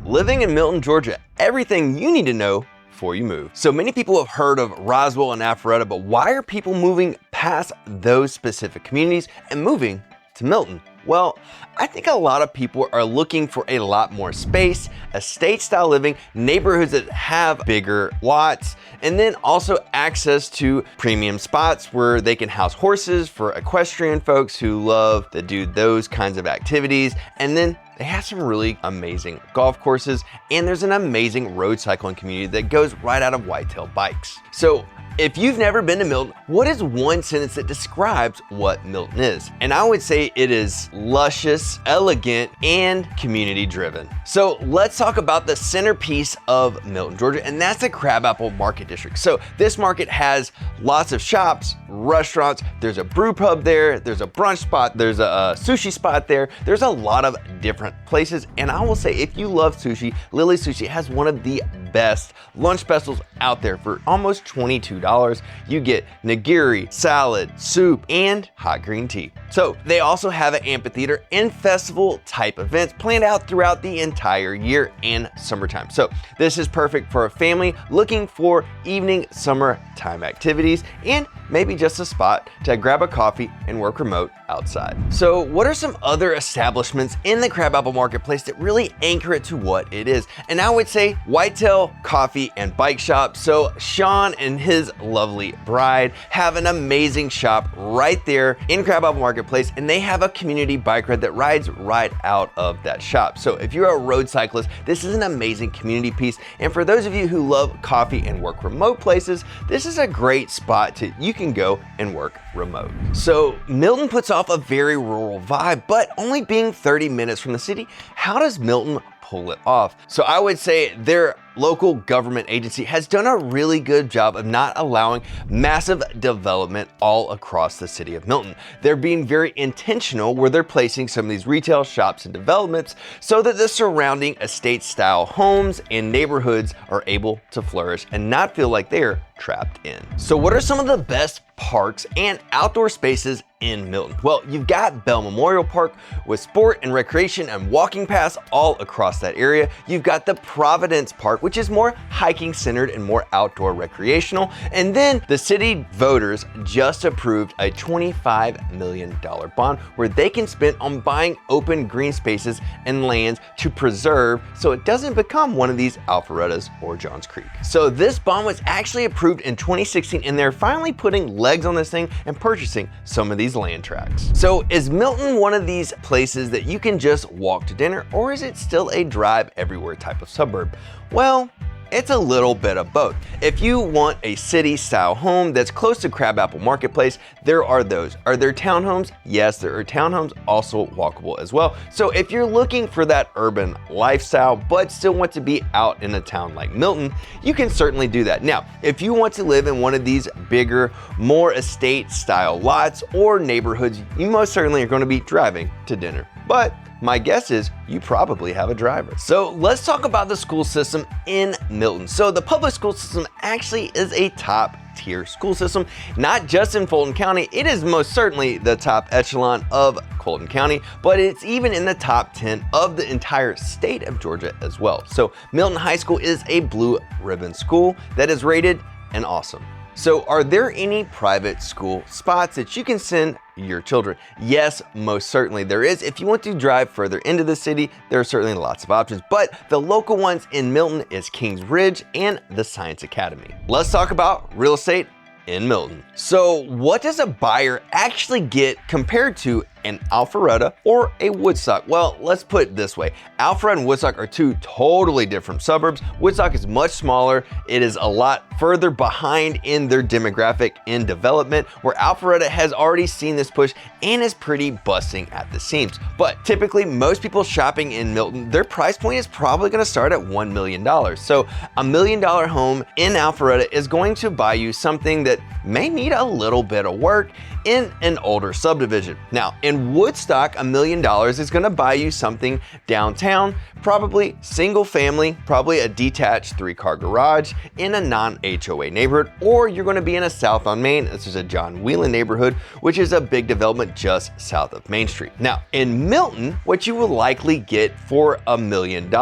living in Milton, Georgia, everything you need to know before you move. So many people have heard of Roswell and Alpharetta, but why are people moving past those specific communities and moving to Milton? Well, I think a lot of people are looking for a lot more space, estate style living, neighborhoods that have bigger lots, and then also access to premium spots where they can house horses for equestrian folks who love to do those kinds of activities. And then they have some really amazing golf courses, and there's an amazing road cycling community that goes right out of whitetail bikes. So if you've never been to Milton, what is one sentence that describes what Milton is? And I would say it is luscious, elegant, and community driven. So let's talk about the centerpiece of Milton, Georgia, and that's the Crabapple Market District. So this market has lots of shops, restaurants, there's a brew pub there, there's a brunch spot, there's a sushi spot there, there's a lot of different places. And I will say, if you love sushi, Lily Sushi has one of the best lunch specials out there for almost $22. You get nigiri, salad, soup, and hot green tea. So they also have an amphitheater and festival type events planned out throughout the entire year and summertime. So this is perfect for a family looking for evening summertime activities and maybe just a spot to grab a coffee and work remote outside. So what are some other establishments in the Crabapple Marketplace that really anchor it to what it is? And I would say Whitetail Coffee and Bike Shop. So Sean and his lovely bride have an amazing shop right there in Crabapple Marketplace, and they have a community bike ride that rides right out of that shop. So if you're a road cyclist, this is an amazing community piece. And for those of you who love coffee and work remote places, this is a great spot you can go and work remote. So Milton puts off a very rural vibe, but only being 30 minutes from the city, how does Milton pull it off? So I would say their local government agency has done a really good job of not allowing massive development all across the city of Milton. They're being very intentional where they're placing some of these retail shops and developments so that the surrounding estate style homes and neighborhoods are able to flourish and not feel like they're trapped in. So what are some of the best parks and outdoor spaces in Milton? Well, you've got Bell Memorial Park with sport and recreation and walking paths all across that area. You've got the Providence Park, which is more hiking centered and more outdoor recreational. And then the city voters just approved a $25 million bond where they can spend on buying open green spaces and lands to preserve so it doesn't become one of these Alpharettas or Johns Creek. So this bond was actually approved in 2016, and they're finally putting legs on this thing and purchasing some of these land tracts. So is Milton one of these places that you can just walk to dinner, or is it still a drive everywhere type of suburb? Well, it's a little bit of both. If you want a city style home that's close to Crabapple Marketplace, there are those. Are there townhomes? Yes, there are townhomes, also walkable as well. So if you're looking for that urban lifestyle, but still want to be out in a town like Milton, you can certainly do that. Now, if you want to live in one of these bigger, more estate style lots or neighborhoods, you most certainly are going to be driving to dinner. But my guess is you probably have a driver. So let's talk about the school system in Milton. So the public school system actually is a top tier school system, not just in Fulton County. It is most certainly the top echelon of Fulton County, but it's even in the top 10 of the entire state of Georgia as well. So Milton High School is a blue ribbon school that is rated an awesome. So are there any private school spots that you can send your children? Yes, most certainly there is. If you want to drive further into the city, there are certainly lots of options, but the local ones in Milton is Kings Ridge and the Science Academy. Let's talk about real estate in Milton. So what does a buyer actually get compared to an Alpharetta or a Woodstock? Well, let's put it this way. Alpharetta and Woodstock are two totally different suburbs. Woodstock is much smaller. It is a lot further behind in their demographic and development, where Alpharetta has already seen this push and is pretty busting at the seams. But typically most people shopping in Milton, their price point is probably gonna start at $1 million. So $1 million home in Alpharetta is going to buy you something that may need a little bit of work in an older subdivision. Now, in Woodstock, $1 million is gonna buy you something downtown, probably single family, probably a detached 3-car garage in a non-HOA neighborhood, or you're gonna be in a South on Main. This is a John Whelan neighborhood, which is a big development just south of Main Street. Now, in Milton, what you will likely get for $1 million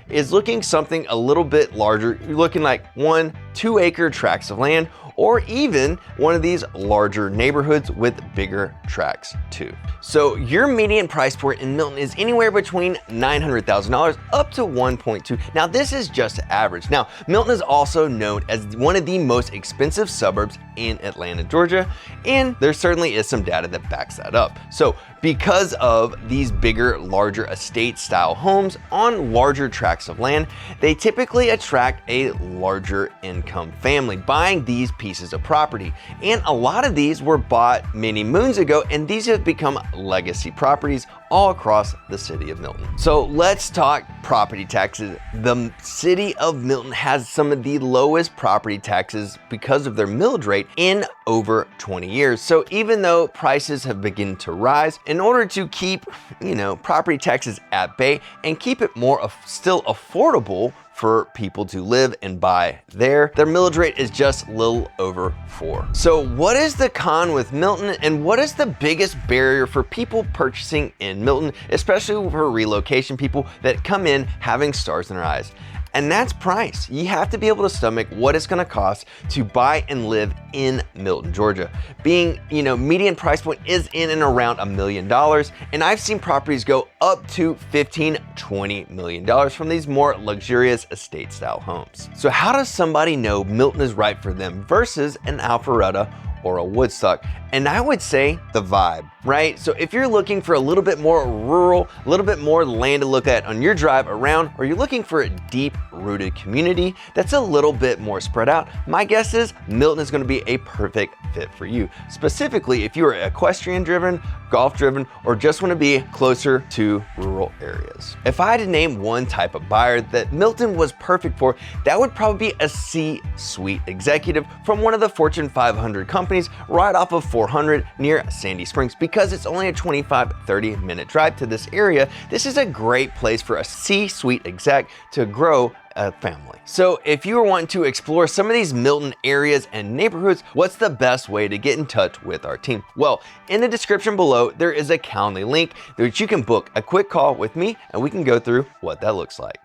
is looking something a little bit larger. You're looking like 1-2 acre tracts of land, or even one of these larger neighborhoods with bigger tracts too. So your median price point in Milton is anywhere between $900,000 up to 1.2. Now this is just average. Now Milton is also known as one of the most expensive suburbs in Atlanta, Georgia, and there certainly is some data that backs that up. So because of these bigger, larger estate style homes on larger tracts of land, they typically attract a larger income family buying these pieces of property. And a lot of these were bought many moons ago, and these have become legacy properties all across the city of Milton. So let's talk property taxes. The city of Milton has some of the lowest property taxes because of their millage rate in over 20 years. So even though prices have begun to rise, in order to keep, property taxes at bay and keep it more still affordable for people to live and buy their millage rate is just a little over 4. So what is the con with Milton, and what is the biggest barrier for people purchasing in Milton, especially for relocation people that come in having stars in their eyes? And that's price. You have to be able to stomach what it's gonna cost to buy and live in Milton, Georgia. Being, median price point is in and around $1 million. And I've seen properties go up to $15–20 million from these more luxurious estate style homes. So how does somebody know Milton is right for them versus an Alpharetta or a Woodstock? And I would say the vibe, right? So if you're looking for a little bit more rural, a little bit more land to look at on your drive around, or you're looking for a deep rooted community that's a little bit more spread out, my guess is Milton is gonna be a perfect fit for you. Specifically, if you are equestrian driven, golf driven, or just wanna be closer to rural areas. If I had to name one type of buyer that Milton was perfect for, that would probably be a C-suite executive from one of the Fortune 500 companies right off of 400 near Sandy Springs. Because it's only a 25–30 minute drive to this area, this is a great place for a C-suite exec to grow a family. So if you are wanting to explore some of these Milton areas and neighborhoods, what's the best way to get in touch with our team? Well, in the description below, there is a Calendly link that you can book a quick call with me and we can go through what that looks like.